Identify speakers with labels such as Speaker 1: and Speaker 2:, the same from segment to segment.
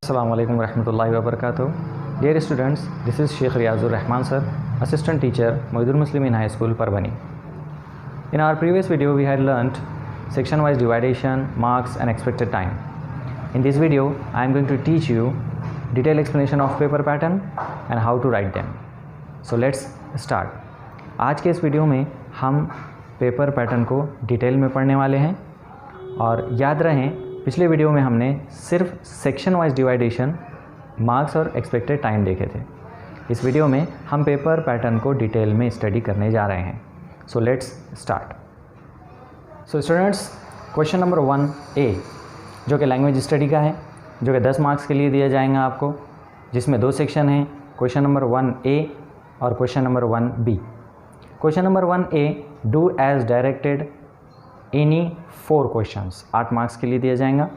Speaker 1: Assalamu alaikum warahmatullahi wabarakatuh. Dear students, this is Sheikh Riyazur Rahman sir, assistant teacher, Moidul Muslimin High School, Parbhani. In our previous video, we had learnt section-wise dividation, marks and expected time. In this video, I am going to teach you detailed explanation of paper pattern and how to write them. So let's start. आज के इस video में हम paper pattern को detail में पढ़ने वाले हैं और याद रहें पिछले वीडियो में हमने सिर्फ सेक्शन वाइज डिवाइडेशन, मार्क्स और एक्सपेक्टेड टाइम देखे थे। इस वीडियो में हम पेपर पैटर्न को डिटेल में स्टडी करने जा रहे हैं। So let's start. So students, question number 1A जो कि लैंग्वेज स्टडी का है, जो कि 10 मार्क्स के लिए दिया जाएगा आपको, जिसमें 2 सेक्शन हैं, क्वेश्चन नंबर 1A और question number 1B। Question number 1A, do as directed any 4 questions, 8 marks के लिए दिया जाएगा,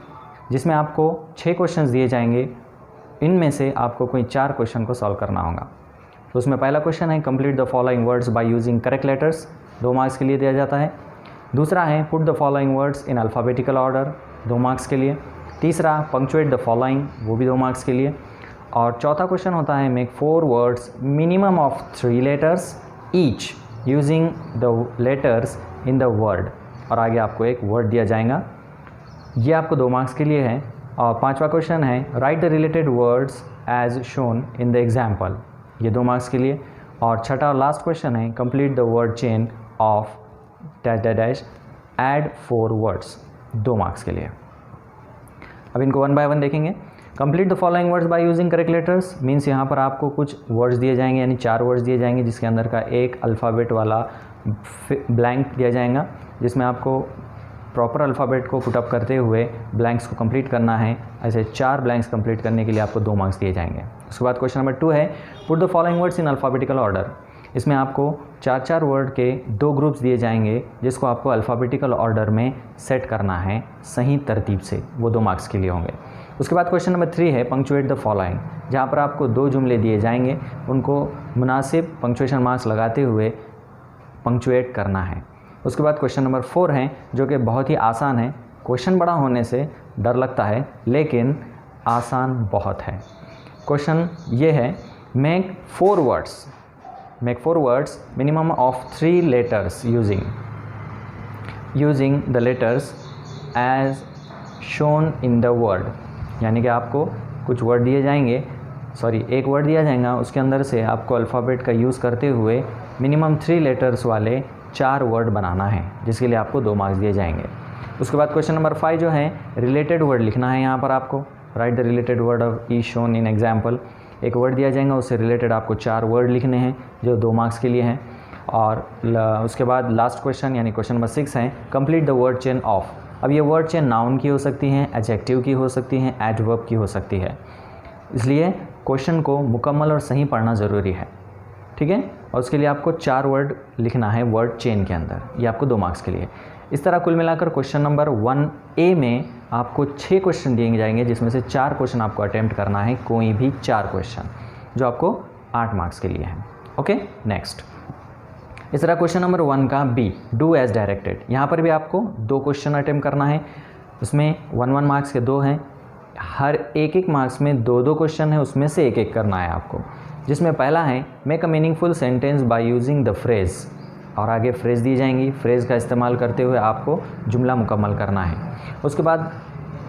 Speaker 1: जिसमें आपको 6 क्वेश्चंस दिए जाएंगे। इनमें से आपको कोई 4 क्वेश्चन को सॉल्व करना होगा। तो उसमें पहला क्वेश्चन है complete the following words by using correct letters, 2 marks के लिए दिया जाता है। दूसरा है put the following words in alphabetical order, 2 marks के लिए। तीसरा पंक्चुएट द फॉलोइंग, वो भी 2 मार्क्स के लिए। और चौथा क्वेश्चन होता है make 4 words minimum of 3 letters each using the letters in the word, और आगे आपको एक वर्ड दिया जाएगा। ये आपको 2 मार्क्स के लिए है। और 5वां क्वेश्चन है write the related words as shown in the example, ये 2 मार्क्स के लिए। और छठा और लास्ट क्वेश्चन है complete the word chain of dash dash dash add 4 words, 2 marks के लिए। अब इनको 1 बाय 1 देखेंगे। Complete the following words by using correct letters means यहाँ पर आपको कुछ वर्ड्स दिए जाएंगे, यानी 4 वर्ड्स दिए जाएंगे, जिसके अंदर का एक अल्फ़ाबेट वाला ब्लैंक दिया जाएगा, जिसमें आपको प्रॉपर अल्फ़ाबेट को पुटअप करते हुए ब्लैंक्स को कंप्लीट करना है। ऐसे 4 ब्लैंक्स कंप्लीट करने के लिए आपको 2 मार्क्स दिए जाएंगे। उसके बाद क्वेश्चन नंबर 2 है put the following words in alphabetical order. इसमें आपको 4-4 वर्ड के 2 ग्रुप्स दिए जाएंगे, जिसको आपको अल्फ़ाबेटिकल ऑर्डर में सेट करना है सही तरतीब से, वो 2 मार्क्स के लिए होंगे। उसके बाद क्वेश्चन नंबर 3 है पंक्चुएट द फॉलोइंग, जहाँ पर आपको 2 जुमले दिए जाएंगे, उनको मुनासिब पंक्चुएशन मार्क्स लगाते हुए पंक्चुएट करना है। उसके बाद क्वेश्चन नंबर 4 है जो कि बहुत ही आसान है। क्वेश्चन बड़ा होने से डर लगता है, लेकिन आसान बहुत है। क्वेश्चन ये है make 4 words minimum of 3 letters using the letters as shown in the word, यानी कि आपको कुछ वर्ड दिए जाएंगे, एक वर्ड दिया जाएगा, उसके अंदर से आपको अल्फ़ाबेट का यूज़ करते हुए मिनिमम 3 लेटर्स वाले 4 वर्ड बनाना है, जिसके लिए आपको 2 मार्क्स दिए जाएंगे। उसके बाद क्वेश्चन नंबर 5 जो है रिलेटेड वर्ड लिखना है। यहाँ पर आपको right the related word of each shown in example, एक वर्ड दिया जाएगा, उससे रिलेटेड आपको 4 वर्ड लिखने हैं, जो 2 मार्क्स के लिए हैं। और उसके बाद लास्ट क्वेश्चन यानी क्वेश्चन नंबर 6 है complete the word chain of. अब ये वर्ड चेन नाउन की हो सकती हैं, एडजेक्टिव की हो सकती हैं, एडवर्ब की हो सकती है, इसलिए क्वेश्चन को मुकम्मल और सही पढ़ना ज़रूरी है, ठीक है। और उसके लिए आपको 4 वर्ड लिखना है वर्ड चेन के अंदर, ये आपको 2 मार्क्स के लिए। इस तरह कुल मिलाकर क्वेश्चन नंबर 1A में आपको 6 क्वेश्चन दिए जाएंगे, जिसमें से 4 क्वेश्चन आपको अटेम्प्ट करना है, कोई भी 4 क्वेश्चन, जो आपको 8 मार्क्स के लिए हैं। Okay, next. इस तरह क्वेश्चन नंबर 1 का B, डू एज डायरेक्टेड, यहाँ पर भी आपको 2 क्वेश्चन अटेम्प्ट करना है। उसमें 1-1 मार्क्स के 2 हैं, हर एक मार्क्स में 2-2 क्वेश्चन है, उसमें से एक करना है आपको। जिसमें पहला है make a meaningful sentence by using the phrase, और आगे फ्रेज दी जाएंगी, फ्रेज़ का इस्तेमाल करते हुए आपको जुमला मुकम्मल करना है। उसके बाद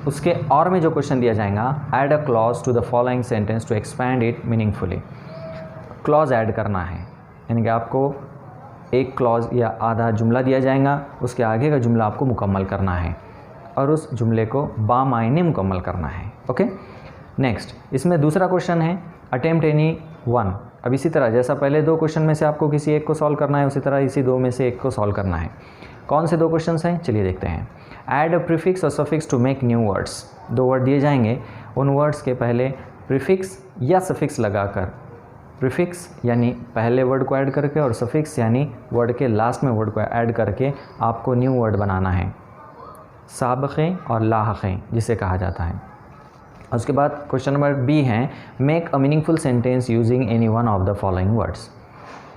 Speaker 1: उसके और में जो क्वेश्चन दिया जाएगा add a clause to the following sentence to expand it meaningfully, clause add करना है, यानी कि आपको एक क्लॉज या आधा जुमला दिया जाएगा, उसके आगे का जुमला आपको मुकम्मल करना है और उस जुमले को बामायने मुकम्मल करना है। Okay, next. इसमें दूसरा क्वेश्चन है अटेम्प्ट एनी 1। अब इसी तरह जैसा पहले 2 क्वेश्चन में से आपको किसी एक को सॉल्व करना है, उसी तरह इसी 2 में से एक को सॉल्व करना है। कौन से 2 क्वेश्चन हैं, चलिए देखते हैं। ऐड अ प्रीफिक्स और suffix to make new words, 2 word दिए जाएंगे, उन वर्ड्स के पहले प्रीफिक्स या सफिक्स लगाकर, प्रीफिक्स यानी पहले वर्ड को ऐड करके और सफिक्स यानी वर्ड के लास्ट में वर्ड को ऐड करके आपको न्यू वर्ड बनाना है, साबक़े और लाहक़े जिसे कहा जाता है। उसके बाद क्वेश्चन नंबर B है make a meaningful sentence using any one of the following words.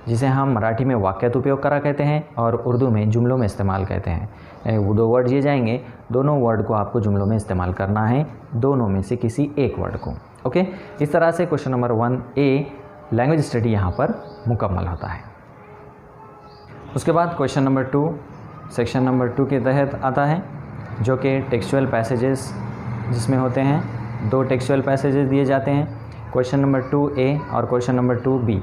Speaker 1: जिसे हम मराठी में वाक्यत उपयोग करा कहते हैं और उर्दू में जुमलों में इस्तेमाल कहते हैं। वो दो वर्ड दिए जाएंगे, दोनों वर्ड को आपको जुमलों में इस्तेमाल करना है, दोनों में से किसी एक वर्ड को। ओके, इस तरह से question number 1A language study यहाँ पर मुकम्मल होता है। उसके बाद क्वेश्चन नंबर 2 सेक्शन नंबर 2 के तहत आता है, जो कि टेक्सचुअल पैसेजेस जिसमें होते हैं। 2 टेक्सचुअल पैसेजेस दिए जाते हैं, क्वेश्चन नंबर 2A और question number 2B।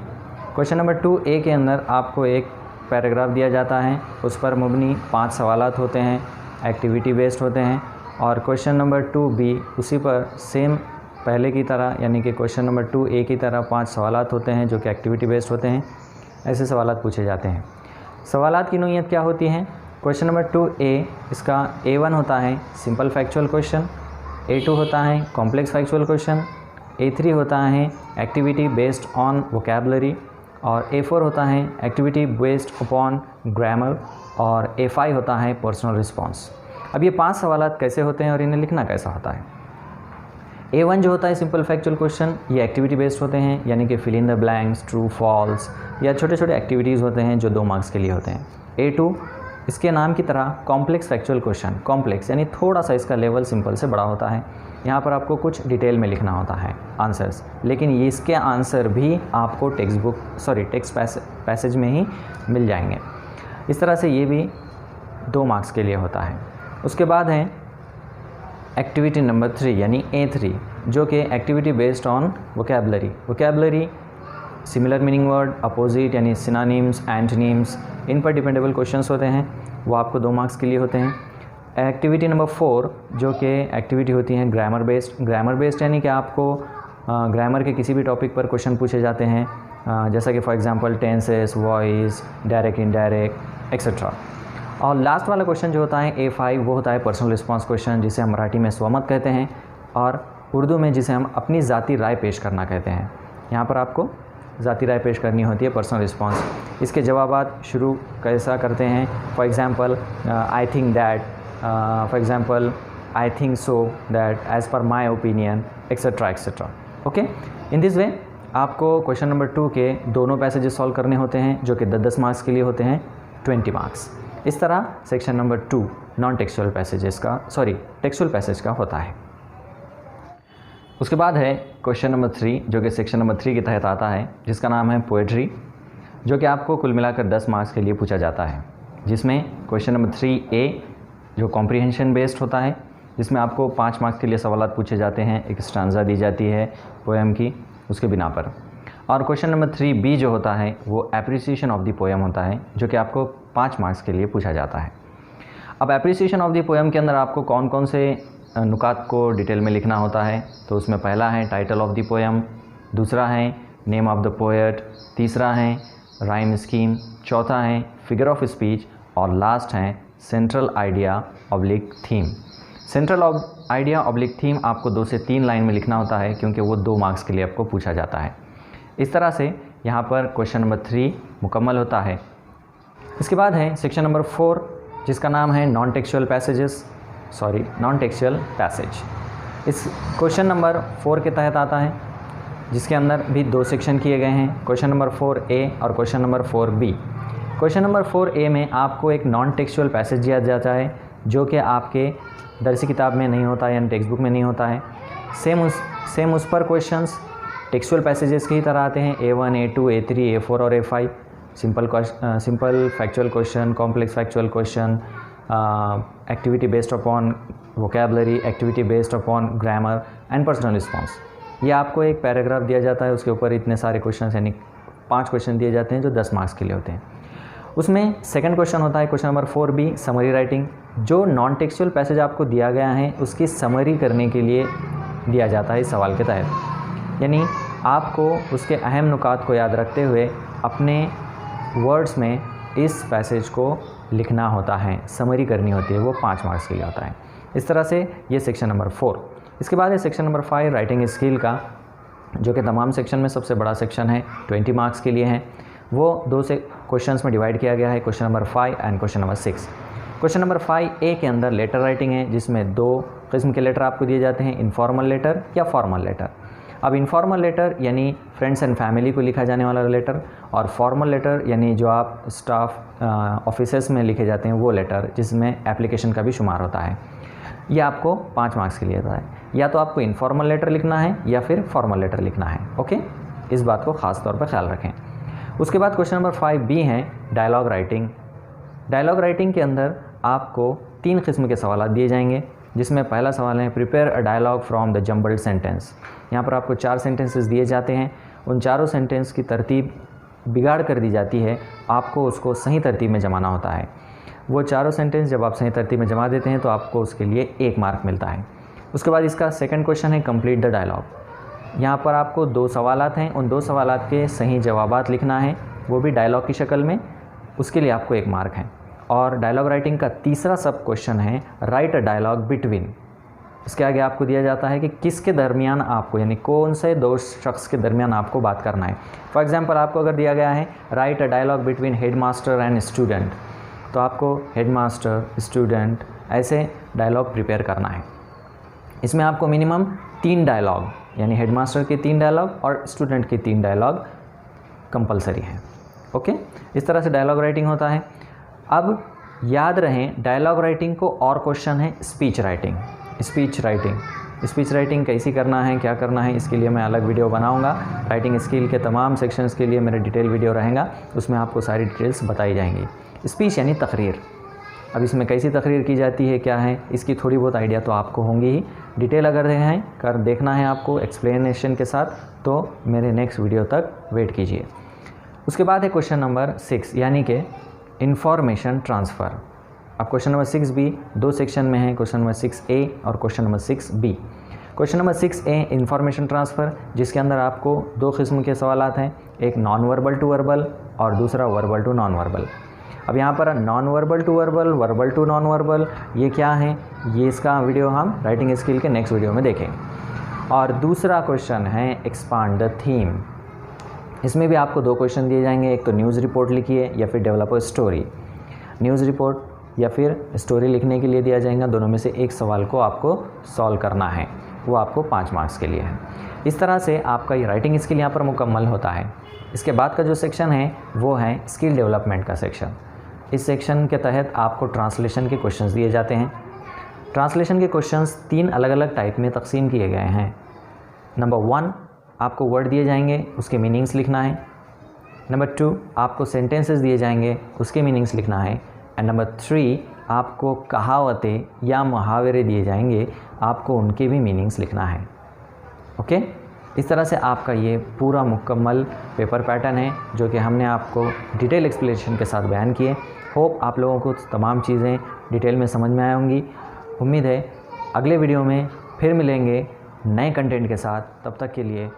Speaker 1: Question number 2A के अंदर आपको एक पैराग्राफ दिया जाता है, उस पर मबनी 5 सवालात होते हैं, एक्टिविटी बेस्ड होते हैं। और क्वेश्चन नंबर 2B उसी पर सेम पहले की तरह, यानी कि क्वेश्चन नंबर 2A की तरह 5 सवालात होते हैं जो कि एक्टिविटी बेस्ड होते हैं। ऐसे सवालात पूछे जाते हैं। सवालात की नौइयत क्या होती है? क्वेश्चन नंबर 2A इसका A1 होता है सिंपल फैक्चुअल क्वेश्चन, A2 होता है कॉम्प्लेक्स फैक्चुअल क्वेश्चन, A3 होता है एक्टिविटी बेस्ड ऑन वोकैबुलरी और A4 होता है एक्टिविटी बेस्ड अपॉन ग्रामर और A5 होता है पर्सनल रिस्पॉन्स। अब ये 5 सवालात कैसे होते हैं और इन्हें लिखना कैसा होता है? A1 जो होता है सिंपल फैक्चुअल क्वेश्चन, ये एक्टिविटी बेस्ड होते हैं, यानी कि fill in the blanks, true false या छोटे छोटे एक्टिविटीज़ होते हैं जो 2 मार्क्स के लिए होते हैं। A2 इसके नाम की तरह कॉम्प्लेक्स फैक्चुअल क्वेश्चन, कॉम्प्लेक्स यानी थोड़ा सा इसका लेवल सिंपल से बड़ा होता है। यहाँ पर आपको कुछ डिटेल में लिखना होता है आंसर्स, लेकिन ये इसके आंसर भी आपको टेक्स्ट पैसेज में ही मिल जाएंगे। इस तरह से ये भी 2 मार्क्स के लिए होता है। उसके बाद है एक्टिविटी नंबर 3 यानी A3, जो कि activity based on vocabulary. Vocabulary, similar meaning word, opposite यानी सिनोनिम्स, एंटोनिम्स, इन पर डिपेंडेबल क्वेश्चंस होते हैं, वो आपको 2 मार्क्स के लिए होते हैं। एक्टिविटी नंबर 4 जो कि एक्टिविटी होती है ग्रामर बेस्ड। ग्रामर बेस्ड यानी कि आपको ग्रामर के किसी भी टॉपिक पर क्वेश्चन पूछे जाते हैं, जैसा कि for example tenses, voice, direct, indirect etcetera. और लास्ट वाला क्वेश्चन जो होता है A5 वो होता है पर्सनल रिस्पॉन्स क्वेश्चन, जिसे हम मराठी में स्वमत कहते हैं और उर्दू में जिसे हम अपनी ज़ाती राय पेश करना कहते हैं। यहाँ पर आपको ज़ाती राय पेश करनी होती है, पर्सनल रिस्पॉन्स। इसके जवाबात शुरू कैसा करते हैं? For example I think that, for example I think so that, as per my opinion etcetera etcetera. Okay, in this way आपको क्वेश्चन नंबर 2 के दोनों पैसेजेस सॉल्व करने होते हैं, जो कि 10-10 मार्क्स के लिए होते हैं, 20 मार्क्स। इस तरह section number 2 non textual passages का टेक्सचुअल पैसेज का होता है। उसके बाद है क्वेश्चन नंबर 3 जो कि सेक्शन नंबर 3 के तहत आता है, जिसका नाम है पोएट्री, जो कि आपको कुल मिलाकर 10 मार्क्स के लिए पूछा जाता है। जिसमें क्वेश्चन नंबर 3A जो कॉम्प्रिहेंशन बेस्ड होता है, जिसमें आपको 5 मार्क्स के लिए सवालात पूछे जाते हैं, एक स्टांजा दी जाती है पोएम की उसके बिना पर। और क्वेश्चन नंबर 3B जो होता है वो एप्रिसिएशन ऑफ द पोएम होता है, जो कि आपको 5 मार्क्स के लिए पूछा जाता है। अब एप्रिसिएशन ऑफ द पोएम के अंदर आपको कौन कौन से नुकात को डिटेल में लिखना होता है, तो उसमें पहला है टाइटल ऑफ द पोएम, दूसरा है नेम ऑफ द पोएट, तीसरा है राइम स्कीम, चौथा है फिगर ऑफ स्पीच और लास्ट है central idea oblique theme. Central idea oblique theme आपको 2 से 3 लाइन में लिखना होता है, क्योंकि वो 2 मार्क्स के लिए आपको पूछा जाता है। इस तरह से यहाँ पर क्वेश्चन नंबर 3 मुकम्मल होता है। इसके बाद है सेक्शन नंबर 4 जिसका नाम है नॉन टेक्सचुअल पैसेज। इस क्वेश्चन नंबर 4 के तहत आता है, जिसके अंदर भी 2 सेक्शन किए गए हैं, क्वेश्चन नंबर 4A और question number 4B। Question number 4A में आपको एक नॉन टेक्सचुअल पैसेज दिया जाता है, जो कि आपके दरसी किताब में नहीं होता है, यानी टेक्स्ट बुक में नहीं होता है। सेम उस पर क्वेश्चंस टेक्सचुअल पैसेजेस की ही तरह आते हैं, A1, A2, A3, A4 और A5। Simple factual question, complex factual question, activity based upon vocabulary, activity based upon grammar and personal response. ये आपको एक पैराग्राफ दिया जाता है, उसके ऊपर इतने सारे क्वेश्चन यानी 5 क्वेश्चन दिए जाते हैं जो 10 मार्क्स के लिए होते हैं। उसमें सेकंड क्वेश्चन होता है question number 4B summary writing. जो नॉन टेक्सचुअल पैसेज आपको दिया गया है उसकी समरी करने के लिए दिया जाता है इस सवाल के तहत, यानी आपको उसके अहम नुकात को याद रखते हुए अपने वर्ड्स में इस पैसेज को लिखना होता है, समरी करनी होती है, वो 5 मार्क्स के लिए होता है। इस तरह से ये सेक्शन नंबर 4। इसके बाद है सेक्शन नंबर 5 राइटिंग स्किल का, जो कि तमाम सेक्शन में सबसे बड़ा सेक्शन है, 20 मार्क्स के लिए है। वो 2 से क्वेश्चंस में डिवाइड किया गया है, question number 5 and question number 6। Question number 5A के अंदर लेटर राइटिंग है, जिसमें 2 किस्म के लेटर आपको दिए जाते हैं, इनफॉर्मल लेटर या फॉर्मल लेटर। अब इनफॉर्मल लेटर यानी फ्रेंड्स एंड फैमिली को लिखा जाने वाला लेटर, और फॉर्मल लेटर यानी जो आप स्टाफ ऑफिसेस में लिखे जाते हैं वो लेटर, जिसमें एप्लीकेशन का भी शुमार होता है। ये आपको 5 मार्क्स के लिए होता है। या तो आपको इनफॉर्मल लेटर लिखना है या फिर फॉर्मल लेटर लिखना है। ओके, इस बात को ख़ास तौर पर ख्याल रखें। उसके बाद क्वेश्चन नंबर 5B है डायलॉग राइटिंग। डायलॉग राइटिंग के अंदर आपको 3 किस्म के सवाल दिए जाएंगे, जिसमें पहला सवाल है prepare a dialogue from the jumbled sentence. यहाँ पर आपको 4 सेंटेंसेस दिए जाते हैं, उन चारों सेंटेंस की तरतीब बिगाड़ कर दी जाती है, आपको उसको सही तरतीब में जमाना होता है। वो चारों सेंटेंस जब आप सही तरतीब में जमा देते हैं तो आपको उसके लिए 1 मार्क मिलता है। उसके बाद इसका सेकंड क्वेश्चन है कंप्लीट द डायलॉग। यहाँ पर आपको 2 सवालात हैं, उन 2 सवालात के सही जवाबात लिखना है, वो भी डायलॉग की शक्ल में, उसके लिए आपको 1 मार्क है। और डायलॉग राइटिंग का तीसरा सब क्वेश्चन है राइट अ डायलॉग बिटवीन। इसके आगे आपको दिया जाता है कि किसके दरमियान आपको, यानी कौन से 2 शख्स के दरमियान आपको बात करना है। फॉर एग्जांपल आपको अगर दिया गया है write a dialogue between headmaster and student, तो आपको हेडमास्टर, स्टूडेंट ऐसे डायलॉग प्रिपेयर करना है। इसमें आपको मिनिमम 3 डायलॉग, यानी हेडमास्टर के 3 डायलॉग और स्टूडेंट के 3 डायलॉग कंपलसरी हैं। ओके, इस तरह से डायलॉग राइटिंग होता है। अब याद रहें डायलॉग राइटिंग को और क्वेश्चन है स्पीच राइटिंग। स्पीच राइटिंग कैसी करना है, क्या करना है, इसके लिए मैं अलग वीडियो बनाऊंगा। राइटिंग स्किल के तमाम सेक्शंस के लिए मेरा डिटेल वीडियो रहेगा, उसमें आपको सारी डिटेल्स बताई जाएंगी। स्पीच यानी तकरीर। अब इसमें कैसी तकरीर की जाती है, क्या है, इसकी थोड़ी बहुत आइडिया तो आपको होंगी ही। डिटेल अगर देखना है आपको एक्सप्लेनेशन के साथ, तो मेरे नेक्स्ट वीडियो तक वेट कीजिए। उसके बाद है क्वेश्चन नंबर 6 यानी कि इंफॉर्मेशन ट्रांसफ़र। अब क्वेश्चन नंबर 6B 2 सेक्शन में है, क्वेश्चन नंबर 6A और question number 6B। Question number 6A information transfer, जिसके अंदर आपको 2 किस्म के सवालात हैं, एक नॉन वर्बल टू वर्बल और दूसरा वर्बल टू नॉन वर्बल। अब यहाँ पर non verbal to verbal, verbal to non verbal, ये क्या है, ये इसका वीडियो हम राइटिंग स्किल के नेक्स्ट वीडियो में देखेंगे। और दूसरा क्वेश्चन है एक्सपांड द थीम। इसमें भी आपको 2 क्वेश्चन दिए जाएंगे, एक तो न्यूज़ रिपोर्ट लिखिए या फिर develop a story. News report या फिर स्टोरी लिखने के लिए दिया जाएगा, दोनों में से एक सवाल को आपको सॉल्व करना है, वो आपको 5 मार्क्स के लिए है। इस तरह से आपका ये राइटिंग स्किल यहाँ पर मुकम्मल होता है। इसके बाद का जो सेक्शन है वो है स्किल डेवलपमेंट का सेक्शन। इस सेक्शन के तहत आपको ट्रांसलेशन के क्वेश्चंस दिए जाते हैं। ट्रांसलेशन के क्वेश्चंस 3 अलग अलग टाइप में तकसीम किए गए हैं। नंबर 1 आपको वर्ड दिए जाएंगे, उसके मीनिंग्स लिखना है। नंबर 2 आपको सेंटेंसेस दिए जाएंगे, उसके मीनिंग्स लिखना है। एंड नंबर 3 आपको कहावतें या मुहावरे दिए जाएंगे, आपको उनके भी मीनिंग्स लिखना है। ओके, इस तरह से आपका ये पूरा मुकम्मल पेपर पैटर्न है, जो कि हमने आपको डिटेल एक्सप्लेनेशन के साथ बयान किए। होप आप लोगों को तमाम चीज़ें डिटेल में समझ में आई होंगी। उम्मीद है अगले वीडियो में फिर मिलेंगे नए कंटेंट के साथ। तब तक के लिए